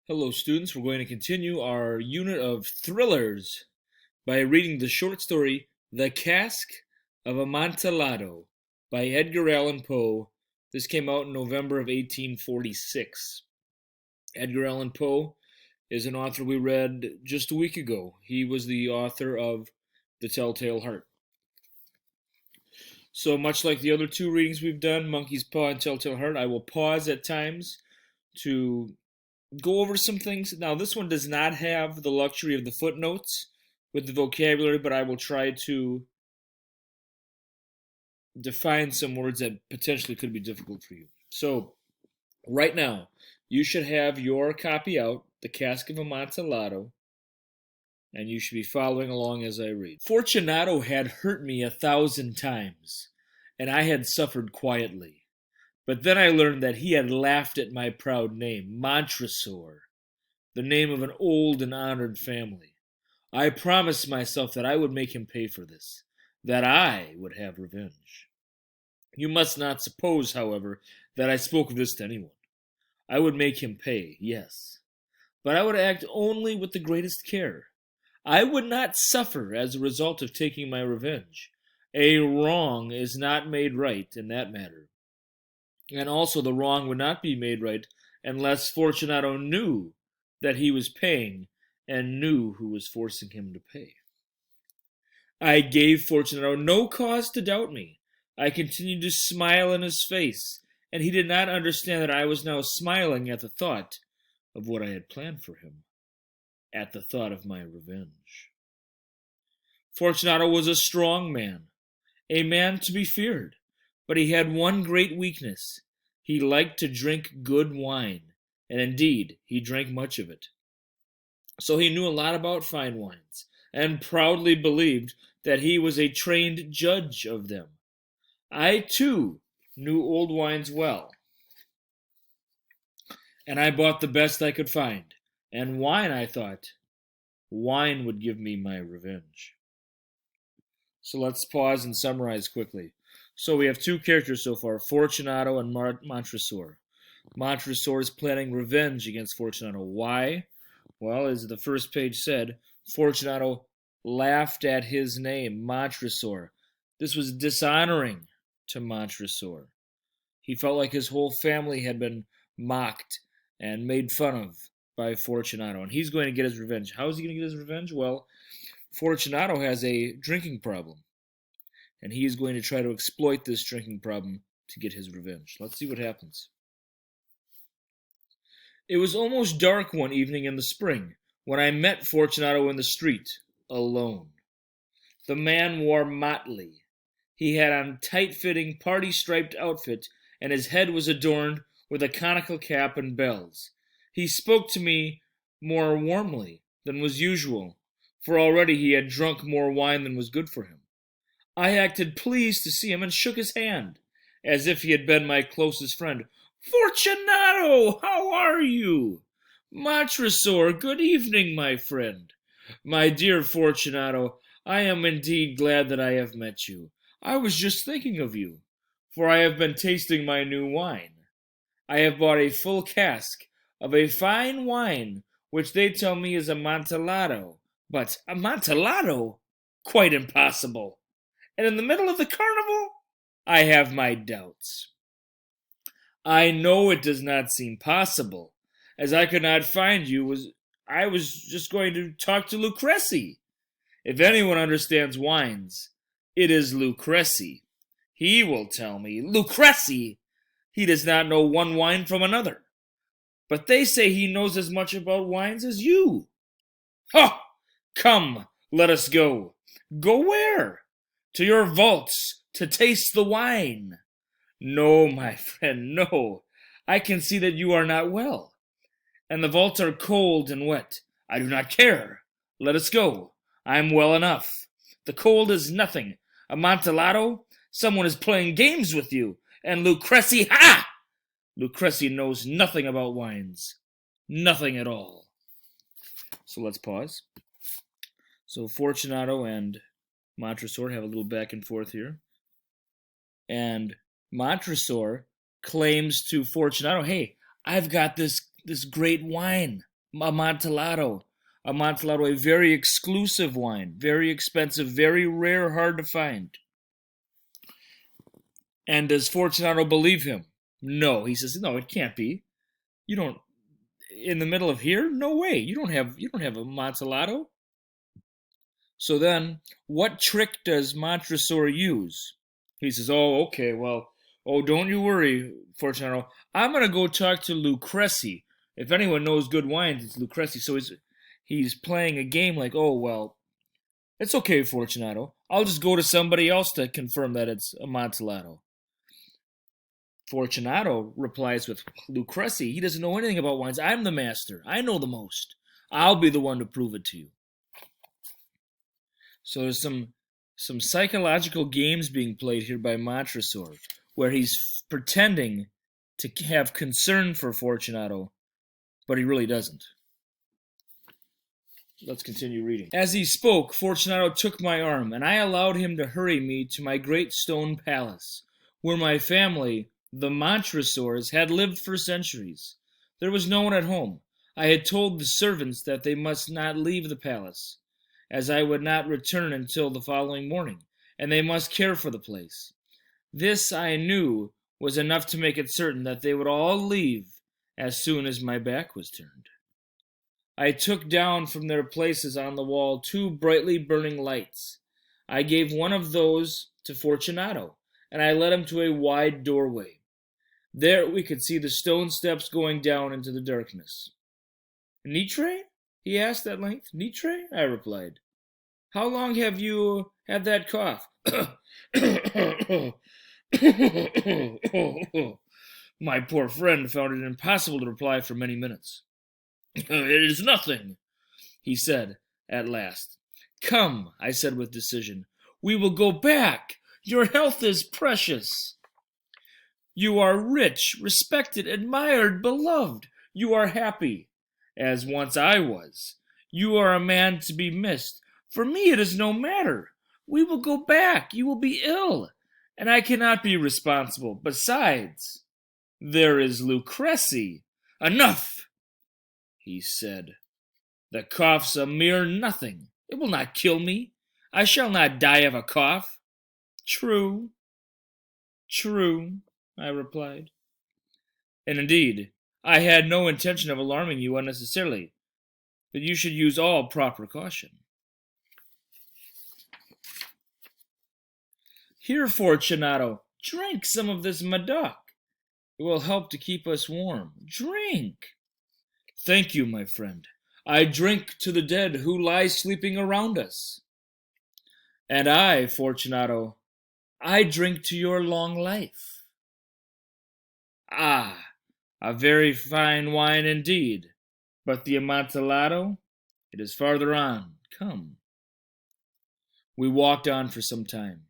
Hello, students. We're going to continue our unit of thrillers by reading the short story The Cask of Amontillado by Edgar Allan Poe. This came out in November of 1846. Edgar Allan Poe is an author we read just a week ago. He was the author of The Telltale Heart. So much like the other two readings we've done, Monkey's Paw and Telltale Heart, I will pause at times to go over some things. Now, this one does not have the luxury of the footnotes with the vocabulary, but I will try to define some words that potentially could be difficult for you. So, right now, you should have your copy out, The Cask of Amontillado, and you should be following along as I read. Fortunato had hurt me 1,000 times, and I had suffered quietly. But then I learned that he had laughed at my proud name, Montresor, the name of an old and honored family. I promised myself that I would make him pay for this, that I would have revenge. You must not suppose, however, that I spoke of this to anyone. I would make him pay, yes, but I would act only with the greatest care. I would not suffer as a result of taking my revenge. A wrong is not made right in that matter. And also the wrong would not be made right unless Fortunato knew that he was paying and knew who was forcing him to pay. I gave Fortunato no cause to doubt me. I continued to smile in his face, and he did not understand that I was now smiling at the thought of what I had planned for him, at the thought of my revenge. Fortunato was a strong man, a man to be feared, but he had one great weakness. He liked to drink good wine, and indeed, he drank much of it. So he knew a lot about fine wines, and proudly believed that he was a trained judge of them. I, too, knew old wines well, and I bought the best I could find. And wine, I thought, wine would give me my revenge. So let's pause and summarize quickly. So we have two characters so far, Fortunato and Montresor. Montresor is planning revenge against Fortunato. Why? Well, as the first page said, Fortunato laughed at his name, Montresor. This was dishonoring to Montresor. He felt like his whole family had been mocked and made fun of by Fortunato, and he's going to get his revenge. How is he going to get his revenge? Well, Fortunato has a drinking problem, and he is going to try to exploit this drinking problem to get his revenge. Let's see what happens. It was almost dark one evening in the spring when I met Fortunato in the street, alone. The man wore motley. He had on a tight-fitting, party-striped outfit, and his head was adorned with a conical cap and bells. He spoke to me more warmly than was usual, for already he had drunk more wine than was good for him. I acted pleased to see him and shook his hand, as if he had been my closest friend. Fortunato, how are you? Montresor, good evening, my friend. My dear Fortunato, I am indeed glad that I have met you. I was just thinking of you, for I have been tasting my new wine. I have bought a full cask of a fine wine, which they tell me is Amontillado. But Amontillado? Quite impossible. And in the middle of the carnival? I have my doubts. I know it does not seem possible, as I could not find you. I was just going to talk to Lucrezi. If anyone understands wines, it is Lucrezi. He will tell me. Lucrezi! He does not know one wine from another. But they say he knows as much about wines as you. Ha! Come, let us go. Go where? To your vaults, to taste the wine. No, my friend, no. I can see that you are not well, and the vaults are cold and wet. I do not care. Let us go. I am well enough. The cold is nothing. Amontillado, someone is playing games with you, and Lucrezi, ha! Lucrezi knows nothing about wines. Nothing at all. So let's pause. So Fortunato and Montresor have a little back and forth here. And Montresor claims to Fortunato, hey, I've got this great wine. Amontillado. Amontillado, a very exclusive wine, very expensive, very rare, hard to find. And does Fortunato believe him? No. He says, no, it can't be. You don't, in the middle of here? No way. You don't have Amontillado. So then, what trick does Montresor use? He says, oh, okay, well, oh, don't you worry, Fortunato. I'm going to go talk to Lucrezi. If anyone knows good wines, it's Lucrezi. So he's playing a game like, oh, well, it's okay, Fortunato. I'll just go to somebody else to confirm that it's Amontillado. Fortunato replies with Lucrezi. He doesn't know anything about wines. I'm the master. I know the most. I'll be the one to prove it to you. So there's some psychological games being played here by Montresor, where he's pretending to have concern for Fortunato, but he really doesn't. Let's continue reading. As he spoke, Fortunato took my arm, and I allowed him to hurry me to my great stone palace, where my family, the Montresors, had lived for centuries. There was no one at home. I had told the servants that they must not leave the palace, as I would not return until the following morning, and they must care for the place. This, I knew, was enough to make it certain that they would all leave as soon as my back was turned. I took down from their places on the wall 2 brightly burning lights. I gave one of those to Fortunato, and I led him to a wide doorway. There we could see the stone steps going down into the darkness. Nitre? He asked at length. Nitre? I replied. How long have you had that cough? My poor friend found it impossible to reply for many minutes. It is nothing, he said at last. Come, I said with decision. We will go back. Your health is precious. You are rich, respected, admired, beloved. You are happy, as once I was. You are a man to be missed. For me it is no matter. We will go back. You will be ill, and I cannot be responsible. Besides, there is Lucrezi. Enough, he said. The cough's a mere nothing. It will not kill me. I shall not die of a cough. True, I replied. And indeed, I had no intention of alarming you unnecessarily, but you should use all proper caution. Here, Fortunato, drink some of this Medoc. It will help to keep us warm. Drink. Thank you, my friend. I drink to the dead who lie sleeping around us. And I, Fortunato, I drink to your long life. Ah, a very fine wine indeed. But the Amontillado, it is farther on. Come. We walked on for some time.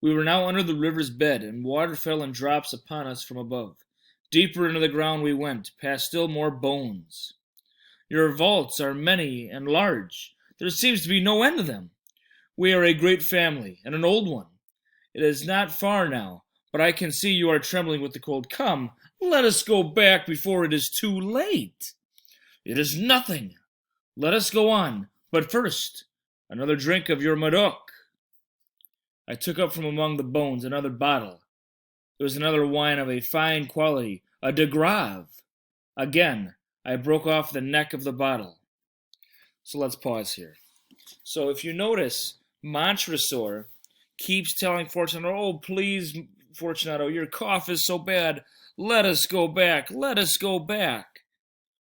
We were now under the river's bed, and water fell in drops upon us from above. Deeper into the ground we went, past still more bones. Your vaults are many and large. There seems to be no end to them. We are a great family, and an old one. It is not far now, but I can see you are trembling with the cold. Come, let us go back before it is too late. It is nothing. Let us go on. But first, another drink of your Medoc. I took up from among the bones another bottle. It was another wine of a fine quality, a de Grave. Again, I broke off the neck of the bottle. So let's pause here. So if you notice, Montresor keeps telling Fortunato, oh, please, Fortunato, your cough is so bad. Let us go back. Let us go back.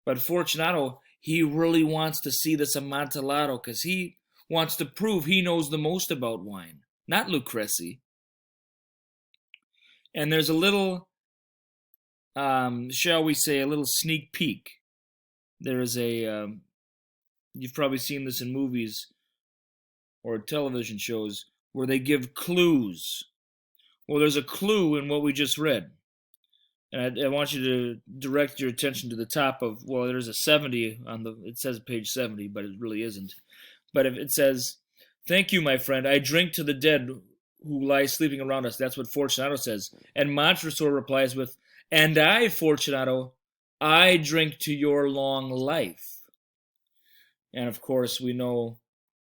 But Fortunato, he really wants to see this Amontillado because he wants to prove he knows the most about wine, not Lucrezi. And there's a little, shall we say, a little sneak peek. There is a, you've probably seen this in movies or television shows where they give clues. Well, there's a clue in what we just read. And I want you to direct your attention to the top of, well, there's a 70 on the, it says page 70, but it really isn't. But if it says, thank you, my friend, I drink to the dead who lie sleeping around us. That's what Fortunato says. And Montresor replies with, and I, Fortunato, I drink to your long life. And of course, we know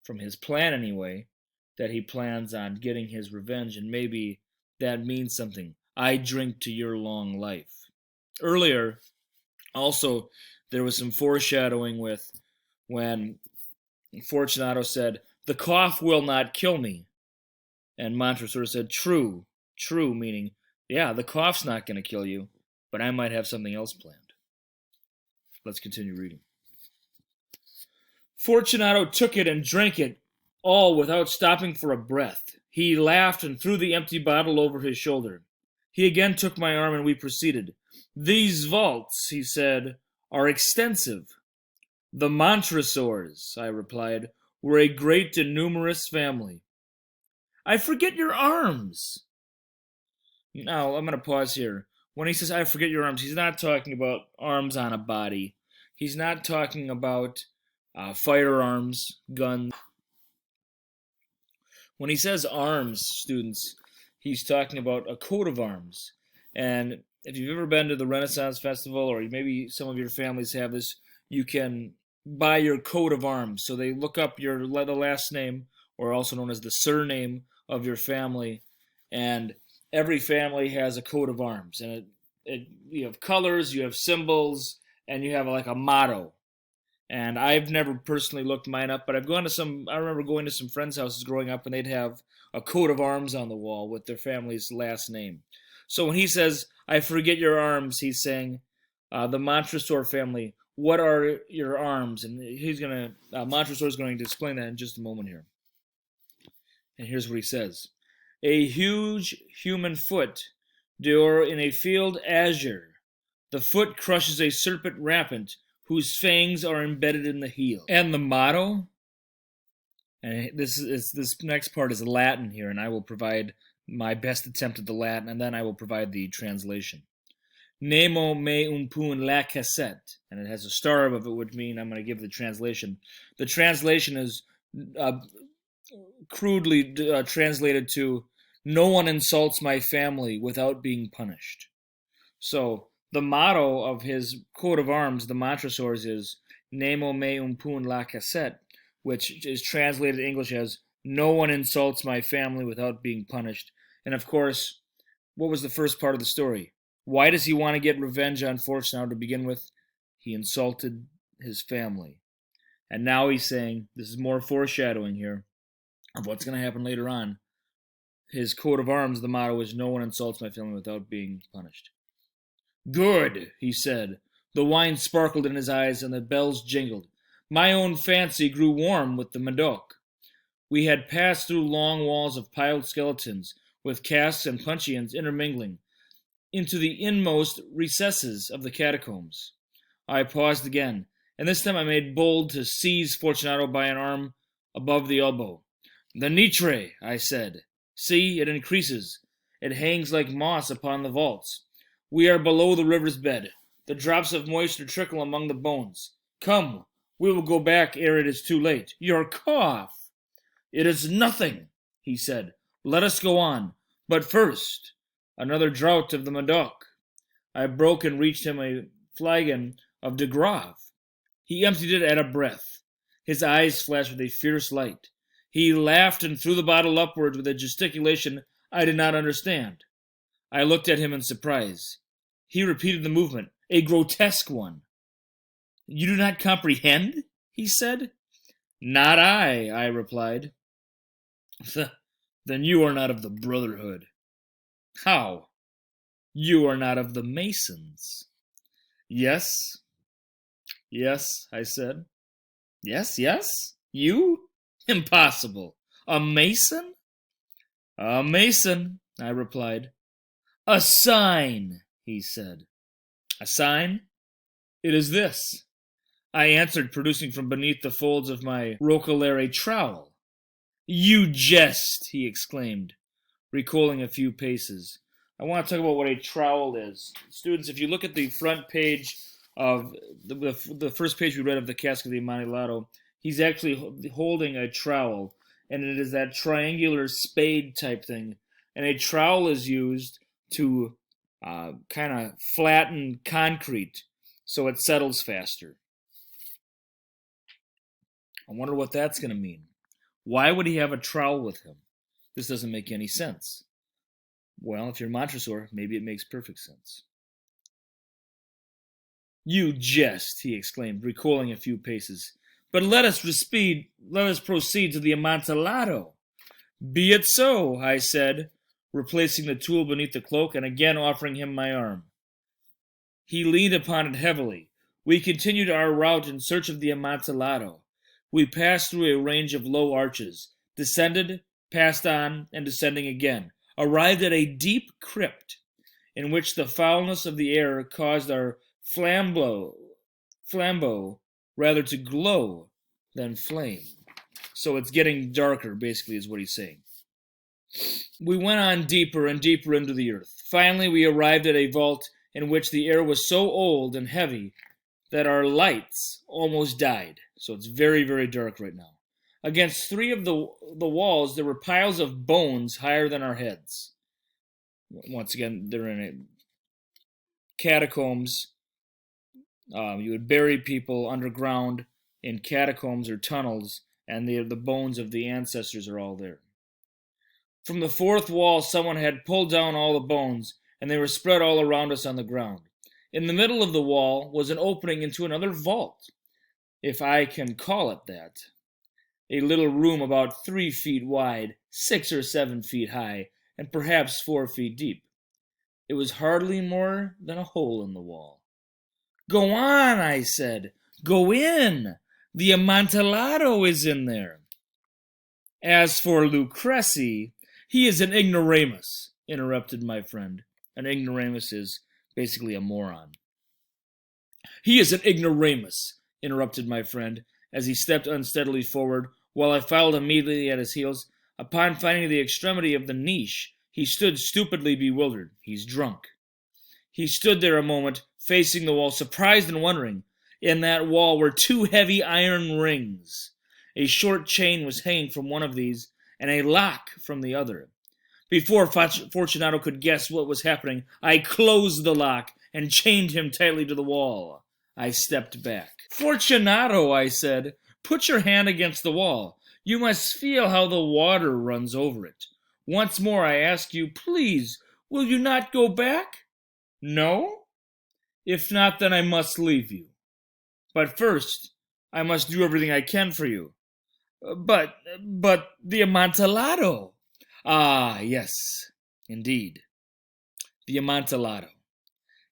from his plan anyway that he plans on getting his revenge, and maybe that means something. I drink to your long life. Earlier, also, there was some foreshadowing with when Fortunato said, "The cough will not kill me." And Montresor said, "True, true," meaning, yeah, the cough's not going to kill you, but I might have something else planned. Let's continue reading. Fortunato took it and drank it, all without stopping for a breath. He laughed and threw the empty bottle over his shoulder. He again took my arm and we proceeded. "These vaults," he said, "are extensive." "The Montresors," I replied, "were a great and numerous family." "I forget your arms." Now, I'm going to pause here. When he says, "I forget your arms," he's not talking about arms on a body. He's not talking about firearms, guns. When he says arms, students, he's talking about a coat of arms. And if you've ever been to the Renaissance Festival, or maybe some of your families have this, you can buy your coat of arms. So they look up the last name, or also known as the surname of your family, and every family has a coat of arms. And you have colors, you have symbols, and you have like a motto. And I've never personally looked mine up, but I remember going to some friends' houses growing up, and they'd have a coat of arms on the wall with their family's last name. So when he says, "I forget your arms," he's saying, the Montresor family, what are your arms? And Montresor is going to explain that in just a moment here. And here's what he says. "A huge human foot, d'or in a field azure. The foot crushes a serpent rampant, whose fangs are embedded in the heel." And the motto? And this next part is Latin here, and I will provide my best attempt at the Latin, and then I will provide the translation. "Nemo me un pun lacesset," and it has a star above it, which means I'm going to give the translation. The translation is crudely translated to, "No one insults my family without being punished." So the motto of his coat of arms, the Montresors, is "Nemo me un pun lacesset," which is translated in English as "No one insults my family without being punished." And of course, what was the first part of the story? Why does he want to get revenge on Fortunato to begin with? He insulted his family. And now he's saying, this is more foreshadowing here of what's going to happen later on. His coat of arms, the motto is, "No one insults my family without being punished." "Good," he said. The wine sparkled in his eyes and the bells jingled. My own fancy grew warm with the Medoc. We had passed through long walls of piled skeletons, with casks and puncheons intermingling, into the inmost recesses of the catacombs. I paused again, and this time I made bold to seize Fortunato by an arm above the elbow. "The nitre," I said. "See, it increases. It hangs like moss upon the vaults. We are below the river's bed. The drops of moisture trickle among the bones. Come, we will go back ere it is too late. Your cough!" "It is nothing," he said. "Let us go on. But first, another draught of the Medoc." I broke and reached him a flagon of de Grave. He emptied it at a breath. His eyes flashed with a fierce light. He laughed and threw the bottle upwards with a gesticulation I did not understand. I looked at him in surprise. He repeated the movement, a grotesque one. "You do not comprehend?" he said. "Not I replied. "Then you are not of the Brotherhood." "How?" "You are not of the Masons." "Yes, yes," I said. "Yes, yes? You? Impossible. A Mason?" "A Mason," I replied. "A sign," he said. "A sign? It is this," I answered, producing from beneath the folds of my roquelaire a trowel. "You jest," he exclaimed, recoiling a few paces. I want to talk about what a trowel is. Students, if you look at the front page of the first page we read of the Cask of Amontillado, he's actually holding a trowel, and it is that triangular spade type thing. And a trowel is used to kind of flatten concrete so it settles faster. wonder what that's going to mean. Why would he have a trowel with him? This doesn't make any sense. Well, if you're Montresor, maybe it makes perfect sense. You jest, he exclaimed, recoiling a few paces. But let us proceed to the Amontillado. Be it so, I said, replacing the tool beneath the cloak and again offering him my arm. He leaned upon it heavily. We continued our route in search of the Amontillado. We passed through a range of low arches, descended, passed on, and descending again, arrived at a deep crypt, in which the foulness of the air caused our flambeau rather to glow than flame. So it's getting darker, basically, is what he's saying. We went on deeper and deeper into the earth. Finally, we arrived at a vault in which the air was so old and heavy that our lights almost died. So it's very, very dark right now. Against three of the walls, there were piles of bones higher than our heads. Once again, they're in a catacombs. You would bury people underground in catacombs or tunnels, and the bones of the ancestors are all there. From the fourth wall, someone had pulled down all the bones, and they were spread all around us on the ground. In the middle of the wall was an opening into another vault, if I can call it that. A little room about 3 feet wide, 6 or 7 feet high, and perhaps 4 feet deep. It was hardly more than a hole in the wall. Go on, I said. Go in. The Amontillado is in there. As for Lucrezi, he is an ignoramus, interrupted my friend. An ignoramus is basically a moron. He is an ignoramus, interrupted my friend, as he stepped unsteadily forward, while I followed immediately at his heels. Upon finding the extremity of the niche, he stood stupidly bewildered. He's drunk. He stood there a moment, facing the wall, surprised and wondering. In that wall were 2 heavy iron rings. A short chain was hanging from one of these, and a lock from the other. Before Fortunato could guess what was happening, I closed the lock and chained him tightly to the wall. I stepped back. Fortunato, I said, put your hand against the wall. You must feel how the water runs over it. Once more I ask you, please, will you not go back? No? If not, then I must leave you. But first, I must do everything I can for you. But the Amontillado. Ah, yes, indeed. The Amontillado.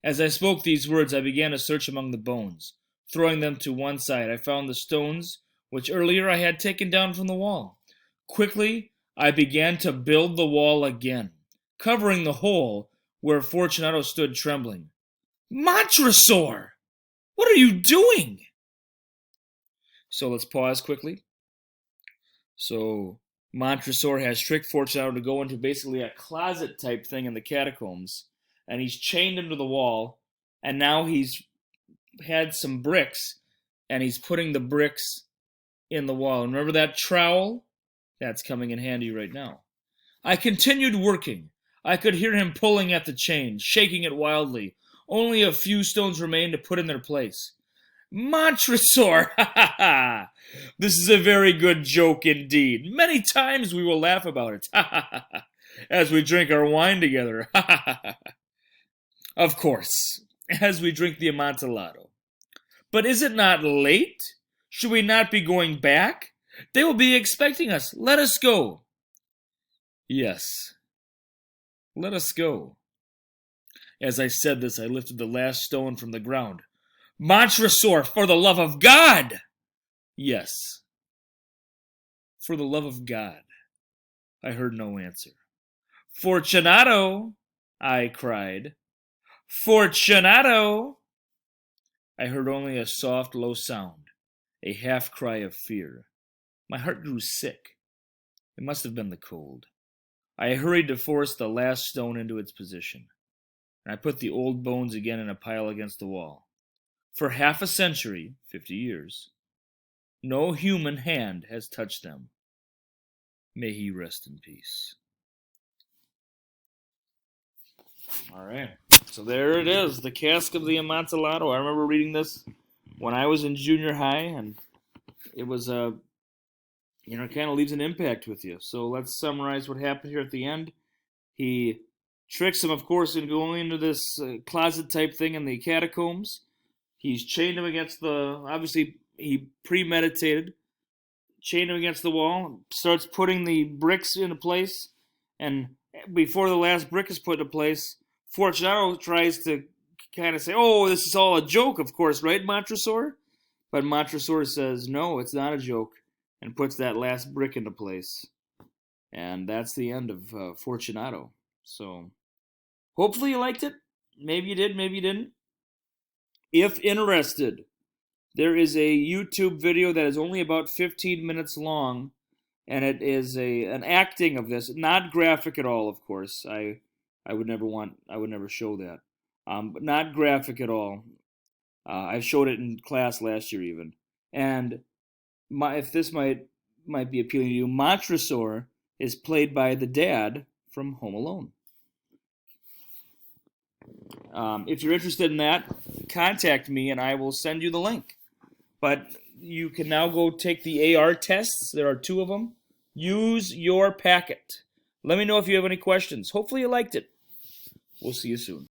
As I spoke these words, I began to search among the bones. Throwing them to one side, I found the stones which earlier I had taken down from the wall. Quickly, I began to build the wall again, covering the hole where Fortunato stood trembling. Montresor! What are you doing? So let's pause quickly. So Montresor has tricked Fortunato to go into basically a closet type thing in the catacombs, and he's chained him to the wall, and now he's had some bricks, and he's putting the bricks in the wall. And remember that trowel? That's coming in handy right now. I continued working. I could hear him pulling at the chain, shaking it wildly. Only a few stones remained to put in their place. Montresor! Ha ha ha! This is a very good joke indeed. Many times we will laugh about it. Ha ha ha ha! As we drink our wine together. Ha ha ha ha! Of course, as we drink the Amontillado. But is it not late? Should we not be going back? They will be expecting us. Let us go. Yes. Let us go. As I said this, I lifted the last stone from the ground. Montresor, for the love of God! Yes. For the love of God. I heard no answer. Fortunato! I cried. Fortunato! I heard only a soft, low sound, a half-cry of fear. My heart grew sick. It must have been the cold. I hurried to force the last stone into its position, and I put the old bones again in a pile against the wall. For half a century, 50 years, no human hand has touched them. May he rest in peace. All right. So there it is, the Cask of the Amontillado. I remember reading this when I was in junior high, and it was it kind of leaves an impact with you. So let's summarize what happened here at the end. He tricks him, of course, into going into this closet type thing in the catacombs. He's chained him against obviously, he premeditated, chained him against the wall, starts putting the bricks into place, and before the last brick is put into place, Fortunato tries to kind of say, oh, this is all a joke, of course, right, Montresor? But Montresor says, no, it's not a joke, and puts that last brick into place. And that's the end of Fortunato. So, hopefully you liked it. Maybe you did, maybe you didn't. If interested, there is a YouTube video that is only about 15 minutes long, and it is an acting of this, not graphic at all, of course. I would never show that. But not graphic at all. I showed it in class last year even. And if this might be appealing to you, Montresor is played by the dad from Home Alone. If you're interested in that, contact me and I will send you the link. But you can now go take the AR tests. There are 2 of them. Use your packet. Let me know if you have any questions. Hopefully you liked it. We'll see you soon.